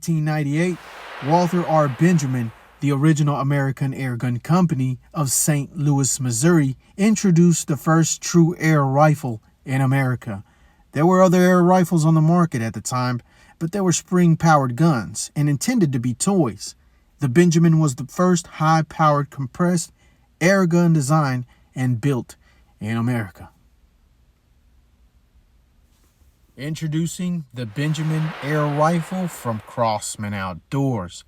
1898, Walter R. Benjamin, the original American Airgun Company of St. Louis, Missouri, introduced the first true air rifle in America. There were other air rifles on the market at the time, but they were spring-powered guns and intended to be toys. The Benjamin was the first high-powered compressed air gun designed and built in America. Introducing the Benjamin Air Rifle from Crosman Outdoors.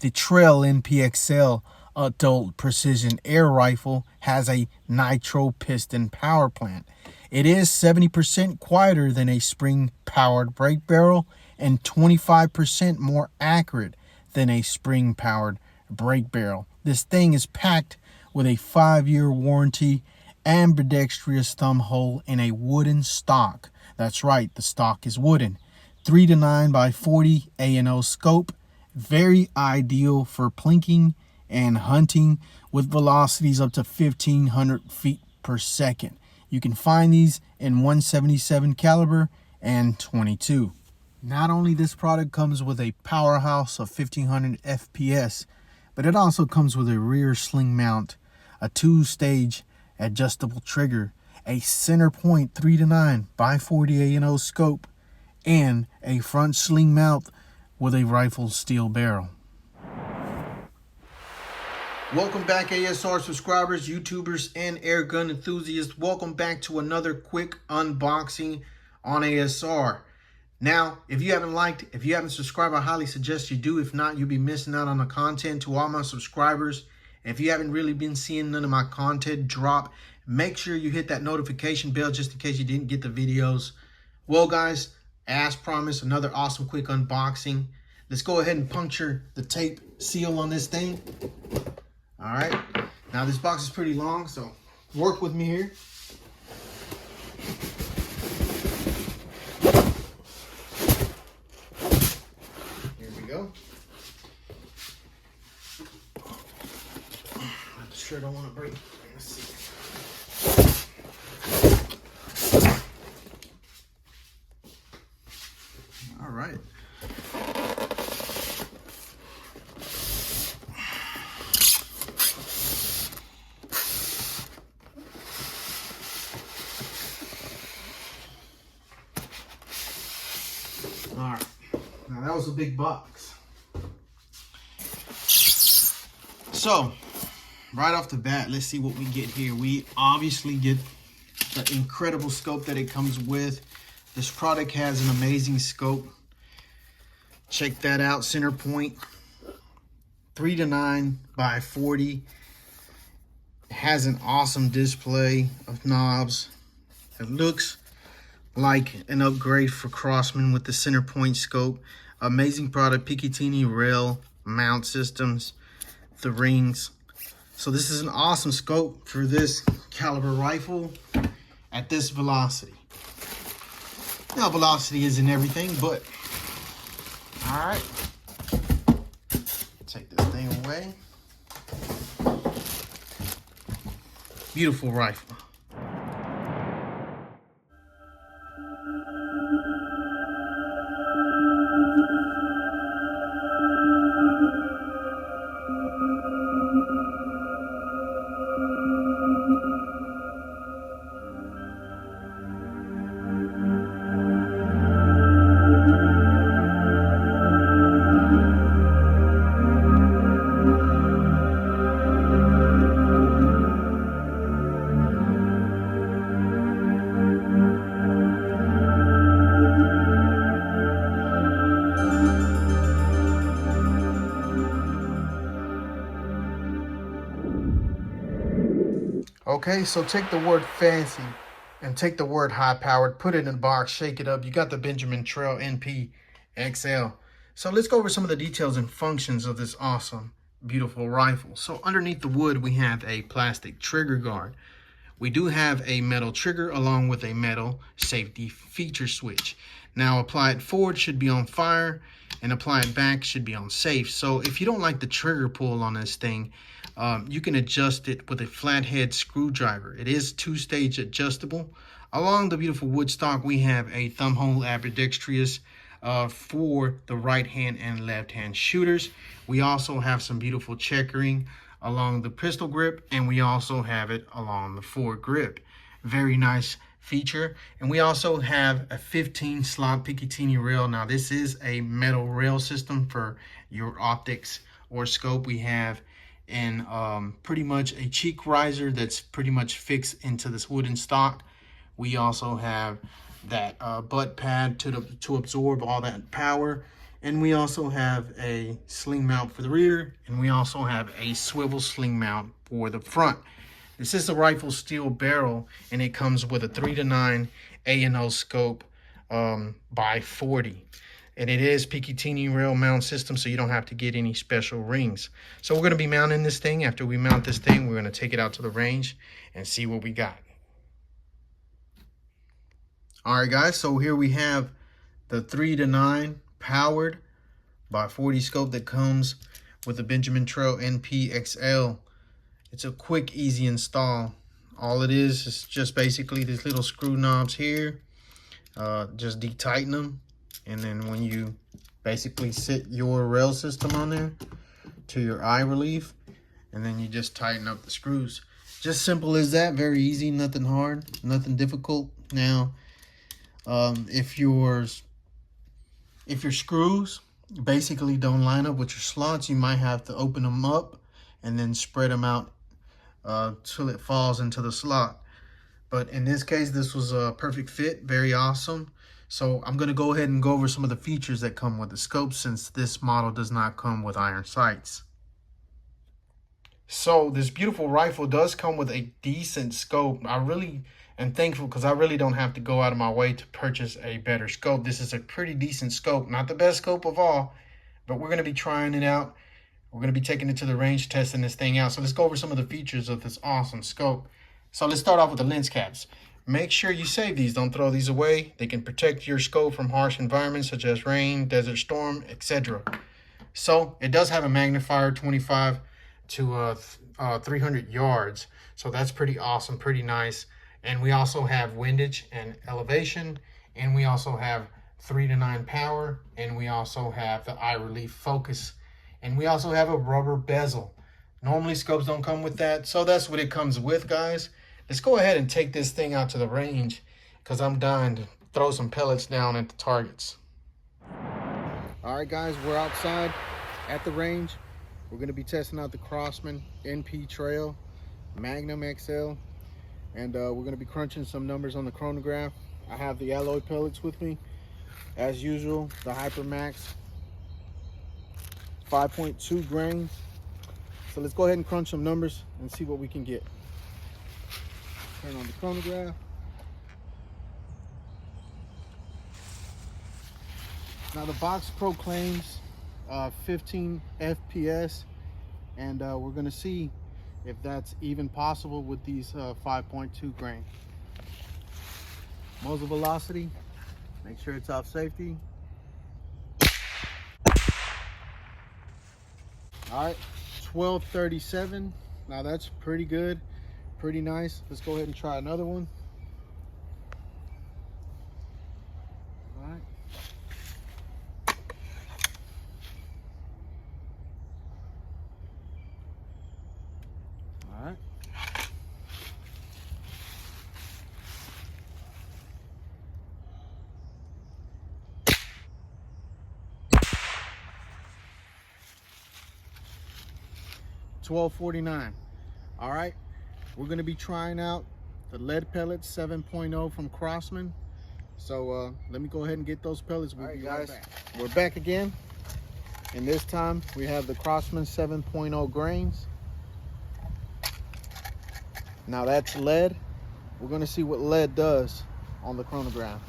The Trail NPXL Adult Precision Air Rifle has a nitro piston power plant. It is 70% quieter than a spring-powered brake barrel and 25% more accurate than a spring-powered brake barrel. This thing is packed with a 5-year warranty, ambidextrous thumb hole, and a wooden stock. That's right, the stock is wooden. 3 to 9 by 40 A&O scope. Very ideal for plinking and hunting with velocities up to 1,500 feet per second. You can find these in 177 caliber and 22. Not only this product comes with a powerhouse of 1,500 FPS, but it also comes with a rear sling mount, a 2-stage adjustable trigger, a center point 3 to 9 by 40 A&O scope, and a front sling mount with a rifle steel barrel. Welcome back, ASR subscribers, YouTubers, and air gun enthusiasts. Welcome back to another quick unboxing on ASR. Now, if you haven't subscribed, I highly suggest you do. If not, you'll be missing out on the content. To all my subscribers, if you haven't really been seeing none of my content drop, make sure you hit that notification bell just in case you didn't get the videos. Well, guys, as promised, another awesome quick unboxing. Let's go ahead and puncture the tape seal on this thing. All right. Now, this box is pretty long, so work with me here. Here we go. I'm sure don't want to break. Let's see. All right. All right. Now that was a big box. So, right off the bat, let's see what we get here. We obviously get the incredible scope that it comes with. This product has an amazing scope. Check that out, center point, 3 to 9 by 40. It has an awesome display of knobs. It looks like an upgrade for Crosman with the center point scope. Amazing product, Picatinny rail mount systems, the rings. So this is an awesome scope for this caliber rifle at this velocity. Now, velocity isn't everything, but all right. Take this thing away. Beautiful rifle. Okay, so take the word fancy and take the word high-powered, put it in a box, shake it up. You got the Benjamin Trail NP XL. So let's go over some of the details and functions of this awesome, beautiful rifle. So underneath the wood, we have a plastic trigger guard. We do have a metal trigger along with a metal safety feature switch. Now, apply it forward should be on fire, and apply it back should be on safe. So if you don't like the trigger pull on this thing, you can adjust it with a flathead screwdriver. It is 2-stage adjustable. Along the beautiful wood stock, we have a thumb hole ambidextrous for the right hand and left hand shooters. We also have some beautiful checkering along the pistol grip, and we also have it along the foregrip. Very nice feature. And we also have a 15 slot Picatinny rail. Now this is a metal rail system for your optics or scope. We have in pretty much a cheek riser that's pretty much fixed into this wooden stock. We also have that butt pad to absorb all that power, and we also have a sling mount for the rear, and we also have a swivel sling mount for the front. This is a rifle steel barrel, and it comes with a 3-9 A&O scope by 40. And it is Picatinny rail mount system, so you don't have to get any special rings. So we're going to be mounting this thing. After we mount this thing, we're going to take it out to the range and see what we got. All right, guys, so here we have the 3-9 powered by 40 scope that comes with the Benjamin Trail NP-XL. It's a quick, easy install. All it is just basically these little screw knobs here. Just detighten them. And then when you basically sit your rail system on there to your eye relief, and then you just tighten up the screws. Just simple as that, very easy, nothing hard, nothing difficult. Now, if your screws basically don't line up with your slots, you might have to open them up and then spread them out till it falls into the slot. But in this case, this was a perfect fit, very awesome. So I'm going to go ahead and go over some of the features that come with the scope, since this model does not come with iron sights. So this beautiful rifle does come with a decent scope. I really am thankful because I really don't have to go out of my way to purchase a better scope. This is a pretty decent scope, not the best scope of all, but we're going to be trying it out. We're going to be taking it to the range, testing this thing out. So let's go over some of the features of this awesome scope. So let's start off with the lens caps. Make sure you save these. Don't throw these away. They can protect your scope from harsh environments such as rain, desert storm, etc. So it does have a magnifier 25 to 300 yards. So that's pretty awesome, pretty nice. And we also have windage and elevation. And we also have 3-9 power. And we also have the eye relief focus. And we also have a rubber bezel. Normally scopes don't come with that. So that's what it comes with, guys. Let's go ahead and take this thing out to the range because I'm dying to throw some pellets down at the targets. All right, guys, we're outside at the range. We're going to be testing out the Crosman NP Trail Magnum XL, and we're going to be crunching some numbers on the chronograph. I have the alloy pellets with me, as usual, the Hypermax 5.2 grains. So let's go ahead and crunch some numbers and see what we can get. Turn on the chronograph. Now the box proclaims 15 FPS, and we're going to see if that's even possible with these 5.2 grain. Muzzle velocity, make sure it's off safety. All right, 1237. Now that's pretty good. Pretty nice. Let's go ahead and try another one. All right. All right. $12.49. All right. We're going to be trying out the lead pellets 7.0 from Crosman. So let me go ahead and get those pellets. We'll be right back. We're back again. And this time we have the Crosman 7.0 grains. Now that's lead. We're going to see what lead does on the chronograph.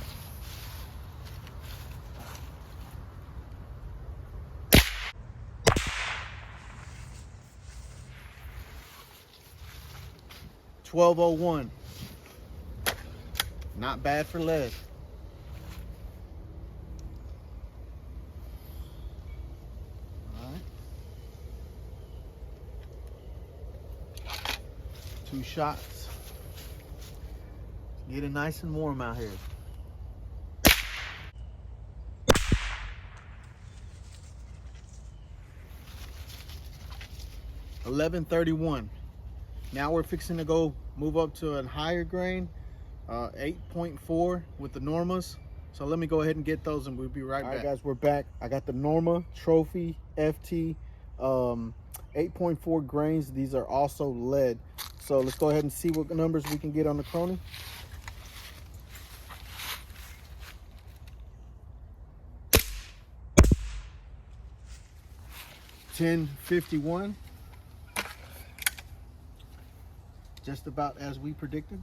$12.01. Not bad for lead. All right. 2 shots. Get it nice and warm out here. 1131. Now we're fixing to go move up to a higher grain, 8.4 with the Normas. So let me go ahead and get those and we'll be right back. All right guys, we're back. I got the Norma Trophy FT 8.4 grains. These are also lead. So let's go ahead and see what numbers we can get on the Crony. $10.51. Just about as we predicted.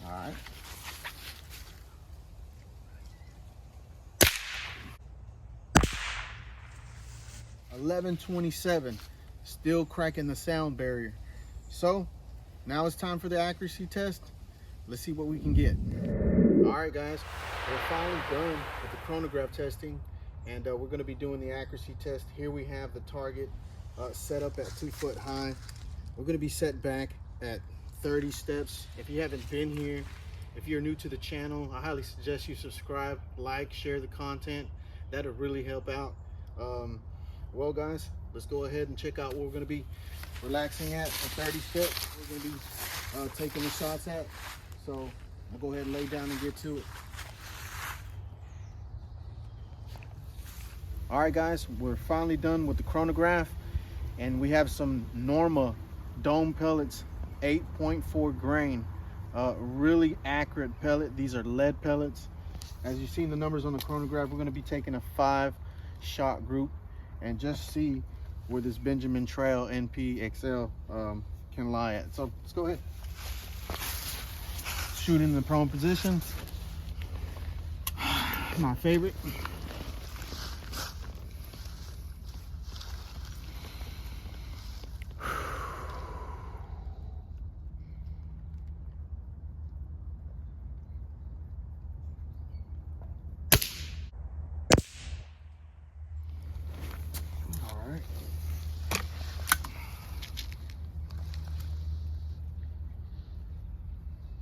All right. $11.27. Still cracking the sound barrier. So now it's time for the accuracy test. Let's see what we can get. All right guys, we're finally done with the chronograph testing, and we're going to be doing the accuracy test. Here we have the target set up at 2 foot high. We're going to be set back at 30 steps. If you haven't been here, if you're new to the channel, I highly suggest you subscribe, like, share the content. That'll really help out. Well guys, let's go ahead and check out what we're going to be relaxing at 30 steps. We're going to be taking the shots at. So I'll go ahead and lay down and get to it. All right guys, we're finally done with the chronograph, and we have some Norma dome pellets, 8.4 grain. Really accurate pellet. These are lead pellets. As you've seen the numbers on the chronograph, we're going to be taking a 5-shot group and just see where this Benjamin Trail NP XL can lie at. So let's go ahead. Shoot in the prone position. My favorite.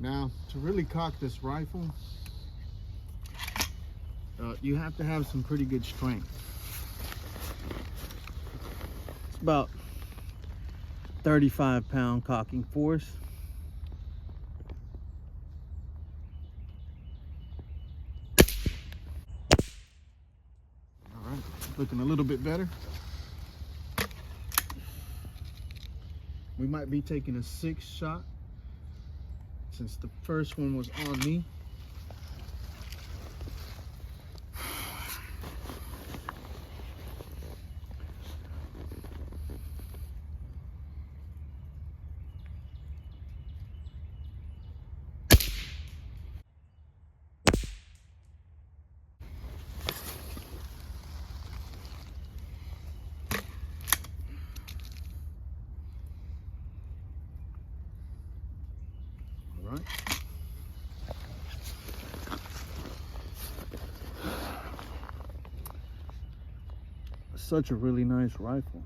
Now, to really cock this rifle, you have to have some pretty good strength. It's about 35-pound cocking force. All right, looking a little bit better. We might be taking a 6-shot. Since the first one was on me. All right. Such a really nice rifle.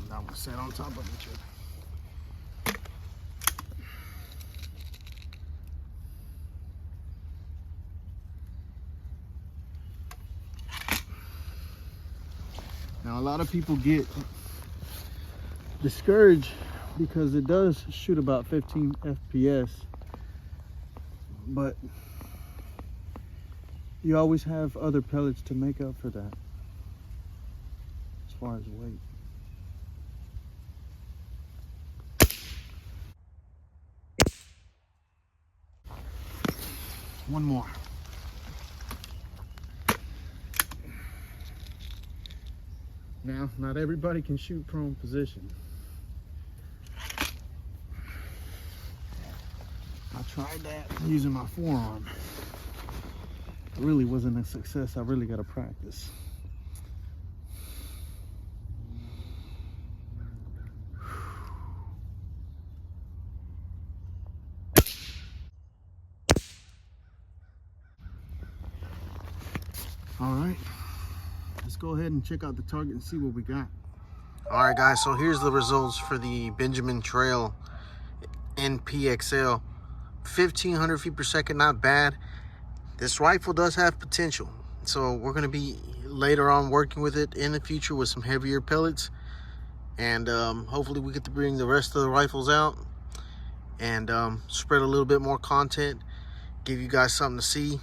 That one set on top of each other. Now, a lot of people get discouraged because it does shoot about 15 FPS, but you always have other pellets to make up for that as far as weight. One more. Now, not everybody can shoot prone position. I tried that using my forearm. It really wasn't a success. I really got to practice. All right, let's go ahead and check out the target and see what we got. All right, guys, so here's the results for the Benjamin Trail NPXL. 1,500 feet per second, not bad. This rifle does have potential, so we're going to be later on working with it in the future with some heavier pellets, and hopefully we get to bring the rest of the rifles out and spread a little bit more content, give you guys something to see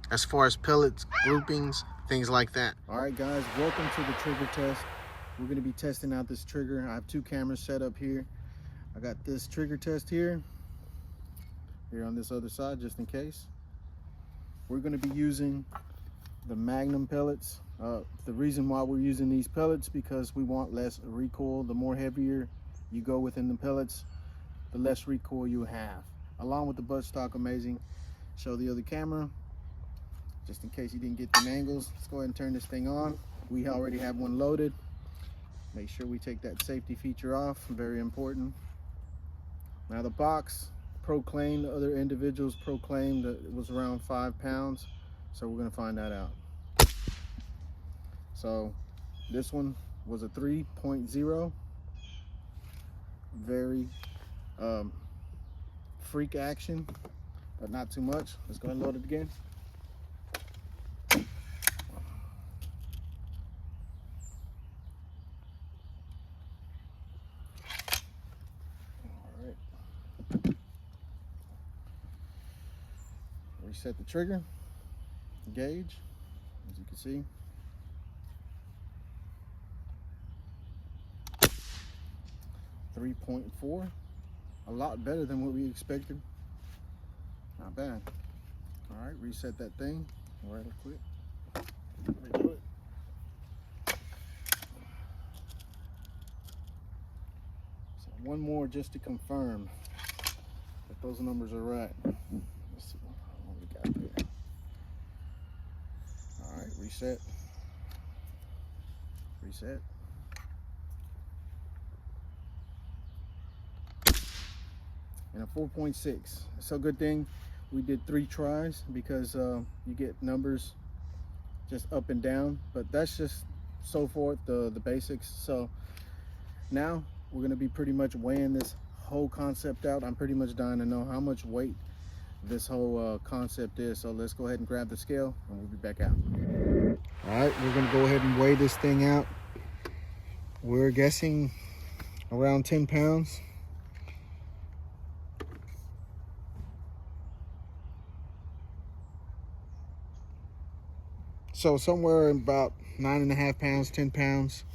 as far as pellets, groupings, things like that. All right, guys, welcome to the trigger test. We're going to be testing out this trigger. I have two cameras set up here. I got this trigger test here on this other side, just in case. We're going to be using the Magnum pellets. The reason why we're using these pellets, because we want less recoil. The more heavier you go within the pellets, the less recoil you have. Along with the buttstock, amazing. Show the other camera, just in case you didn't get the angles. Let's go ahead and turn this thing on. We already have one loaded. Make sure we take that safety feature off, very important. Now the box proclaimed, other individuals proclaimed that it was around 5 pounds. So we're gonna find that out. So this one was a 3.0. Very freak action, but not too much. Let's go ahead and load it again. Reset the trigger gauge, as you can see. .4, a lot better than what we expected. Not bad. All right, reset that thing right quick. Redo it. So one more just to confirm that those numbers are right. Let's see what we got there. All right, reset. Reset. And a 4.6. So good thing we did 3 tries, because you get numbers just up and down, but that's just so forth, the basics. So now we're going to be pretty much weighing this whole concept out. I'm pretty much dying to know how much weight this whole concept is. So let's go ahead and grab the scale and we'll be back out. All right, we're going to go ahead and weigh this thing out. We're guessing around 10 pounds. So somewhere about 9.5 pounds, 10 pounds.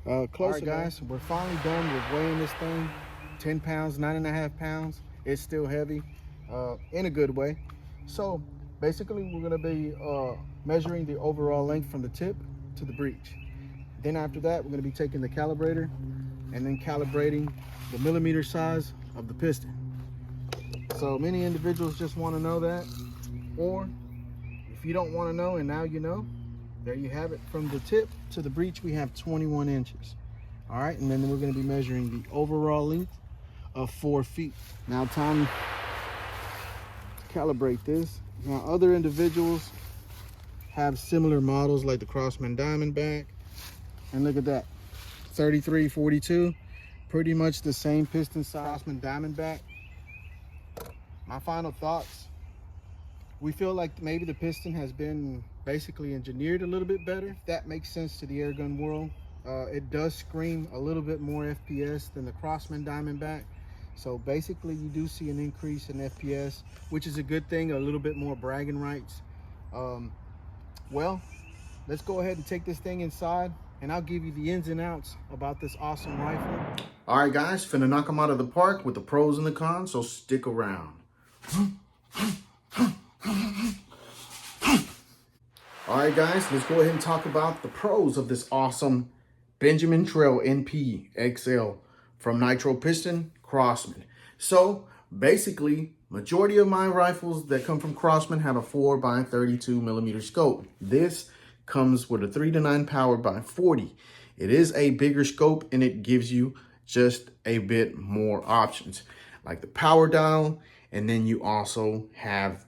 Close. All right, guys, we're finally done with weighing this thing. 10 pounds, 9.5 pounds. It's still heavy, in a good way. So basically, we're gonna be measuring the overall length from the tip to the breech. Then after that, we're gonna be taking the calibrator and then calibrating the millimeter size of the piston. So many individuals just wanna know that, or if you don't want to know and now you know, there you have it. From the tip to the breech, we have 21 inches. All right, and then we're going to be measuring the overall length of 4 feet. Now time to calibrate this. Now other individuals have similar models like the Crosman diamondback, and look at that, 33, 42, pretty much the same piston size. Crosman diamondback. My final thoughts. We feel like maybe the piston has been basically engineered a little bit better. That makes sense to the airgun world. It does scream a little bit more FPS than the Crosman diamondback. So basically you do see an increase in FPS, which is a good thing, a little bit more bragging rights. Well, let's go ahead and take this thing inside and I'll give you the ins and outs about this awesome rifle. All right, guys, finna knock them out of the park with the pros and the cons, so stick around. All right, guys, let's go ahead and talk about the pros of this awesome Benjamin Trail NP XL from Nitro Piston Crosman. So basically, majority of my rifles that come from Crosman have a 4x32 millimeter scope. This comes with a 3 to 9 power by 40. It is a bigger scope and it gives you just a bit more options, like the power dial, and then you also have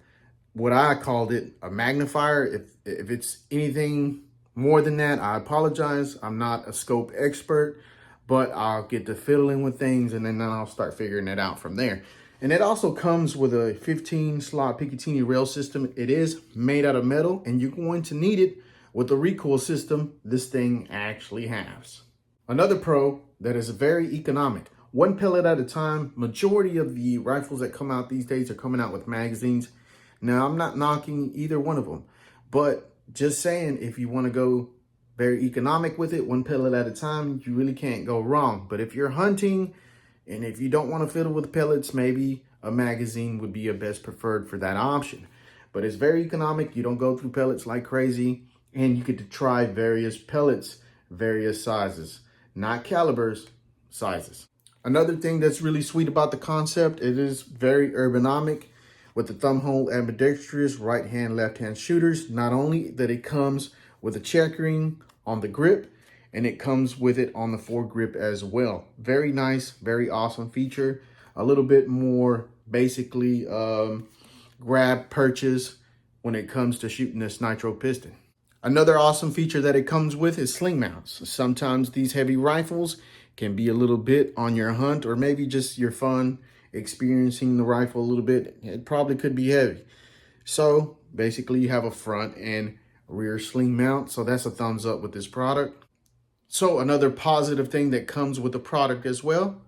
what I called it a magnifier. If it's anything more than that, I apologize. I'm not a scope expert, but I'll get to fiddling with things and then I'll start figuring it out from there. And it also comes with a 15 slot Picatinny rail system. It is made out of metal and you're going to need it with the recoil system this thing actually has. Another pro that is very economic, one pellet at a time. Majority of the rifles that come out these days are coming out with magazines. Now, I'm not knocking either one of them, but just saying, if you want to go very economic with it, one pellet at a time, you really can't go wrong. But if you're hunting and if you don't want to fiddle with pellets, maybe a magazine would be your best preferred for that option. But it's very economic. You don't go through pellets like crazy, and you get to try various pellets, various sizes, not calibers, sizes. Another thing that's really sweet about the concept, it is very ergonomic with the thumb hole ambidextrous right hand, left hand shooters. Not only that it comes with a checkering on the grip, and it comes with it on the foregrip as well. Very nice, very awesome feature. A little bit more basically grab purchase when it comes to shooting this nitro piston. Another awesome feature that it comes with is sling mounts. Sometimes these heavy rifles can be a little bit on your hunt, or maybe just your fun experiencing the rifle a little bit. It probably could be heavy. So basically you have a front and rear sling mount. So that's a thumbs up with this product. So another positive thing that comes with the product as well,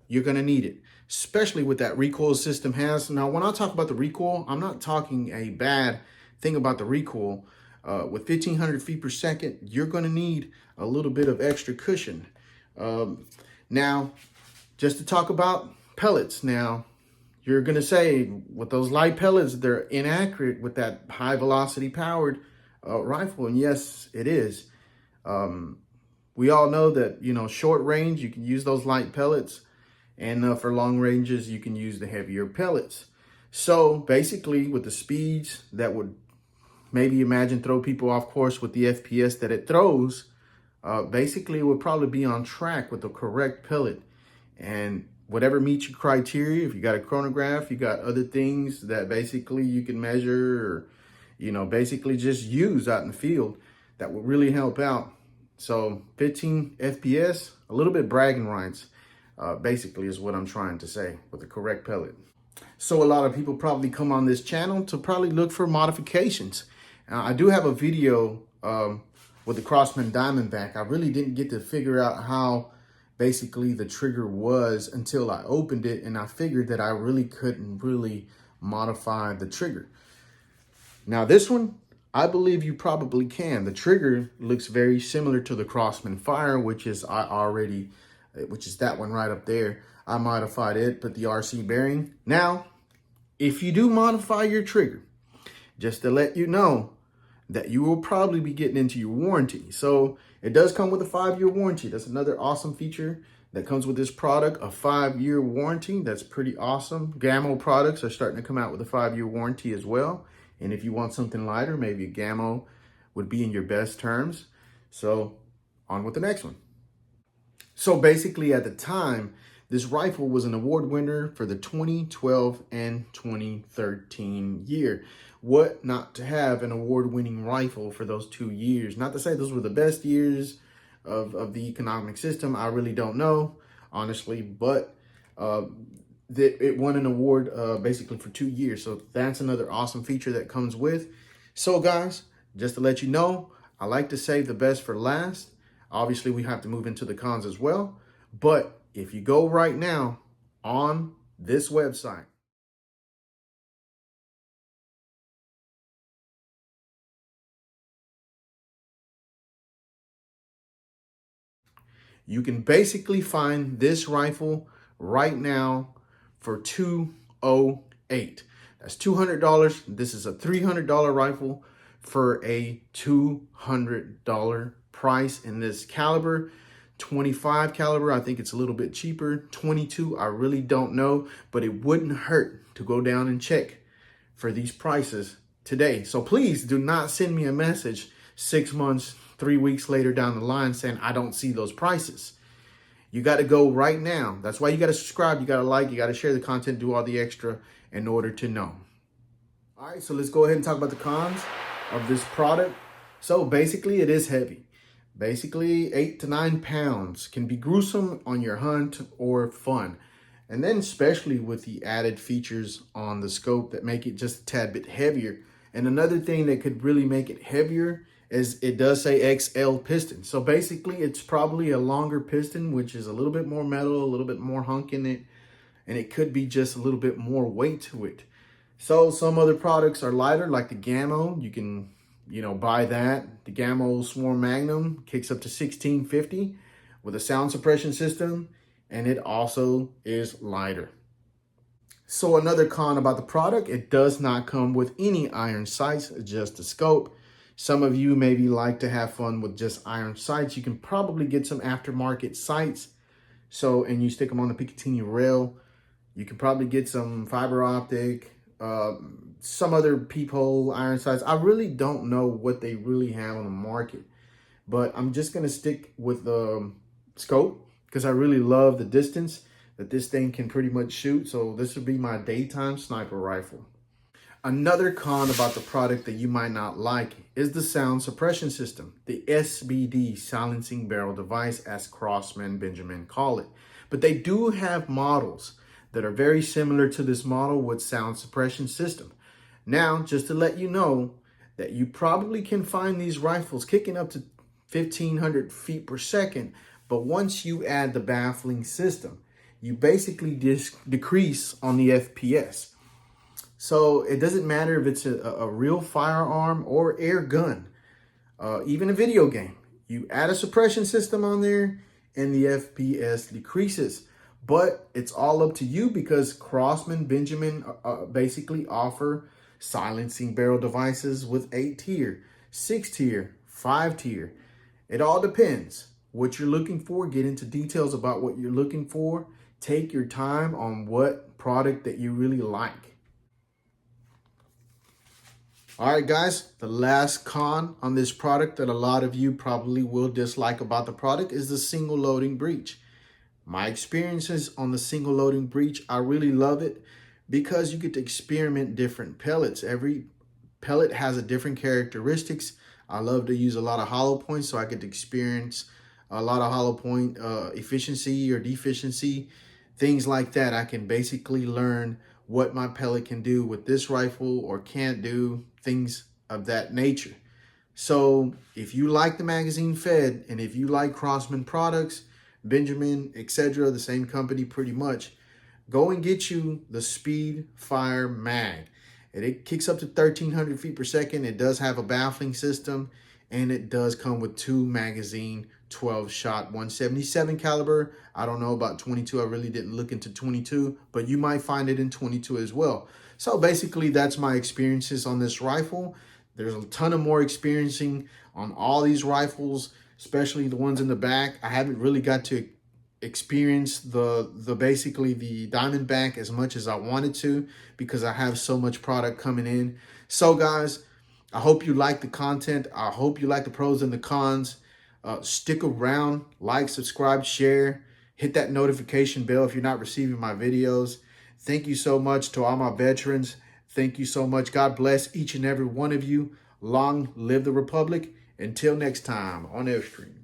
you're going to need it, especially with that recoil system has. Now, when I talk about the recoil, I'm not talking a bad thing about the recoil. With 1500 feet per second, you're going to need a little bit of extra cushion. Now, just to talk about pellets. Now, you're going to say with those light pellets, they're inaccurate with that high velocity powered rifle. And yes, it is. We all know that, you know, short range, you can use those light pellets, and for long ranges, you can use the heavier pellets. So basically with the speeds that would maybe imagine throw people off course with the FPS that it throws, basically it would probably be on track with the correct pellet. And whatever meets your criteria, if you got a chronograph, you got other things that basically you can measure, or, you know, basically just use out in the field, that will really help out. So 15 FPS, a little bit bragging rights, basically is what I'm trying to say with the correct pellet. So a lot of people probably come on this channel to probably look for modifications. I do have a video with the Crosman Diamondback. I really didn't get to figure out how basically the trigger was until I opened it, and I figured that I really couldn't really modify the trigger. Now this one, I believe you probably can. The trigger looks very similar to the Crosman Fire, which is that one right up there. I modified it, put the RC bearing. Now, if you do modify your trigger, just to let you know that you will probably be getting into your warranty. So it does come with a 5-year warranty. That's another awesome feature that comes with this product, a 5-year warranty. That's pretty awesome. Gammo products are starting to come out with a 5-year warranty as well. And if you want something lighter, maybe a Gammo would be in your best terms. So on with the next one. So basically at the time, this rifle was an award winner for the 2012 and 2013 year. What not to have an award-winning rifle for those 2 years? Not to say those were the best years of the economic system. I really don't know, honestly, but it won an award basically for 2 years. So that's another awesome feature that comes with. So guys, just to let you know, I like to save the best for last. Obviously, we have to move into the cons as well. But if you go right now on this website, you can basically find this rifle right now for $208. That's $200. This is a $300 rifle for a $200 price in this caliber. 25 caliber, I think it's a little bit cheaper. 22, I really don't know, but it wouldn't hurt to go down and check for these prices today. So please do not send me a message 6 months, 3 weeks later down the line saying I don't see those prices. You got to go right now. That's why you got to subscribe, you got to like, you got to share the content, do all the extra in order to know. All right, so let's go ahead and talk about the cons of this product. So basically it is heavy. Basically 8 to 9 pounds. Can be gruesome on your hunt or fun. And then especially with the added features on the scope that make it just a tad bit heavier. And another thing that could really make it heavier is it does say XL piston. So basically it's probably a longer piston, which is a little bit more metal, a little bit more hunk in it. And it could be just a little bit more weight to it. So some other products are lighter, like the Gammo. You can, buy that. The Gammo Swarm Magnum kicks up to 1650 with a sound suppression system, and it also is lighter. So another con about the product, it does not come with any iron sights, just a scope. Some of you maybe like to have fun with just iron sights. You can probably get some aftermarket sights. So, and you stick them on the Picatinny rail. You can probably get some fiber optic, some other peephole iron sights. I really don't know what they really have on the market, but I'm just going to stick with the scope because I really love the distance that this thing can pretty much shoot. So this would be my daytime sniper rifle. Another con about the product that you might not like is the sound suppression system, the SBD, silencing barrel device, as Crosman Benjamin call it. But they do have models that are very similar to this model with sound suppression system. Now, just to let you know that you probably can find these rifles kicking up to 1,500 feet per second, but once you add the baffling system, you basically decrease on the FPS. So it doesn't matter if it's a real firearm or air gun, even a video game. You add a suppression system on there and the FPS decreases. But it's all up to you because Crosman Benjamin basically offer silencing barrel devices with 8 tier, 6 tier, 5 tier. It all depends what you're looking for. Get into details about what you're looking for. Take your time on what product that you really like. All right, guys, the last con on this product that a lot of you probably will dislike about the product is the single loading breech. My experiences on the single loading breech, I really love it because you get to experiment different pellets. Every pellet has a different characteristics. I love to use a lot of hollow points so I get to experience a lot of hollow point efficiency or deficiency, things like that. I can basically learn what my pellet can do with this rifle or can't do, things of that nature. So if you like the magazine fed and if you like Crosman products, Benjamin, etc., the same company pretty much, go and get you the Speed Fire Mag. And it kicks up to 1,300 feet per second. It does have a baffling system, and it does come with 2 magazine, 12-shot, 177 caliber. I don't know about 22. I really didn't look into 22, but you might find it in 22 as well. So basically, that's my experiences on this rifle. There's a ton of more experiencing on all these rifles, especially the ones in the back. I haven't really got to experience basically the diamondback as much as I wanted to because I have so much product coming in. So guys, I hope you like the content. I hope you like the pros and the cons. Stick around, like, subscribe, share, hit that notification bell if you're not receiving my videos. Thank you so much to all my veterans. Thank you so much. God bless each and every one of you. Long live the Republic. Until next time on Airstream.